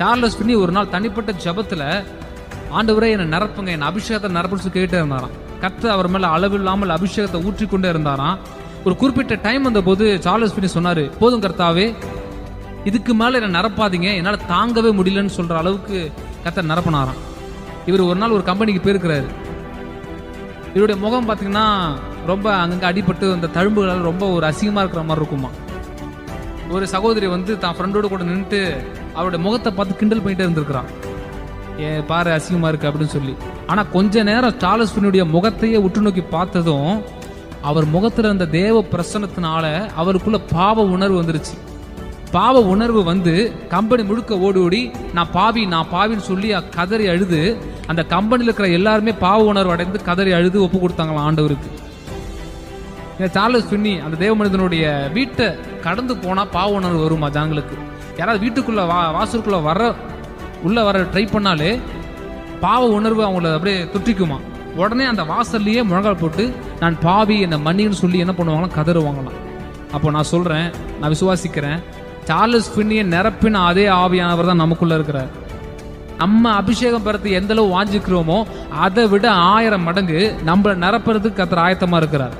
Charles Binny ஒரு நாள் தனிப்பட்ட ஜெபத்துல, ஆண்டவரே என்னை நிரப்புங்க, என் அபிஷேகத்தை நிரப்புன்னு கேட்டே இருந்தாராம். கர்த்தர் அவர் மேல அளவில்லாமல் அபிஷேகத்தை ஊற்றிக்கொண்டே இருந்தாராம். ஒரு குறிப்பிட்ட டைம் வந்த போது சார்லஸ் ஃபின்னி சொன்னாரு, போதும் கர்த்தாவே, இதுக்கு மேல என்ன நிரப்பாதீங்க, என்னால தாங்கவே முடியலன்னு சொல்ற அளவுக்கு கர்த்தர் நிரப்பினாராம். இவர் ஒரு நாள் ஒரு கம்பெனிக்கு போயிருக்கிறாரு. இவருடைய முகம் பார்த்தீங்கன்னா ரொம்ப அங்கங்க அடிபட்டு அந்த தழும்புகளால் ரொம்ப ஒரு அசிங்கமா இருக்கிற மாதிரி இருக்குமா. ஒரு சகோதரி வந்து தான் ஃப்ரெண்டோட கூட நின்றுட்டு அவருடைய முகத்தை பார்த்து கிண்டல் பண்ணிட்டே இருந்திருக்கிறான், பாரு அசிங்கமா இருக்கு அப்படின்னு சொல்லி. ஆனா கொஞ்ச நேரம் சார்லஸ் ஃபின்னியுடைய முகத்தையே உற்று நோக்கி பார்த்ததும் அவர் முகத்துல இருந்த தேவ பிரசன்னத்தினால அவருக்குள்ள பாவ உணர்வு வந்துருச்சு. பாவ உணர்வு வந்து கம்பெனி முழுக்க ஓடி ஓடி நான் பாவின்னு சொல்லி கதறி அழுது, அந்த கம்பெனியில் இருக்கிற எல்லாருமே பாவ உணர்வு அடைந்து கதறி அழுது ஒப்பு கொடுத்தாங்களாம் ஆண்டவருக்கு. சார்லஸ் ஃபின்னி அந்த தேவ மனிதனுடைய வீட்டை கடந்து போனா பாவ உணர்வு வருமா ஜனங்களுக்கு? யாராவது வீட்டுக்குள்ள வாசலுக்குள்ள உள்ள வர ட்ரை பண்ணாலே பாவ உணர்வு அவங்கள அப்படியே தொற்றிக்குமா. உடனே அந்த வாசல்லையே முழங்கால் போட்டு நான் பாவி என்னை மன்னின்னு சொல்லி என்ன பண்ணுவாங்களாம், கதறுவாங்களாம். அப்போ நான் சொல்றேன், நான் விசுவாசிக்கிறேன், சார்லஸ் ஃபின்னியை நிரப்பின அதே ஆவியானவர் தான் நமக்குள்ள இருக்கிறார். நம்ம அபிஷேகம் பெறத்து எந்த அளவு வாஞ்சிக்கிறோமோ அதை விட 1000 மடங்கு நம்மளை நிரப்புறதுக்கு கர்த்தர் ஆயத்தமா இருக்கிறார்.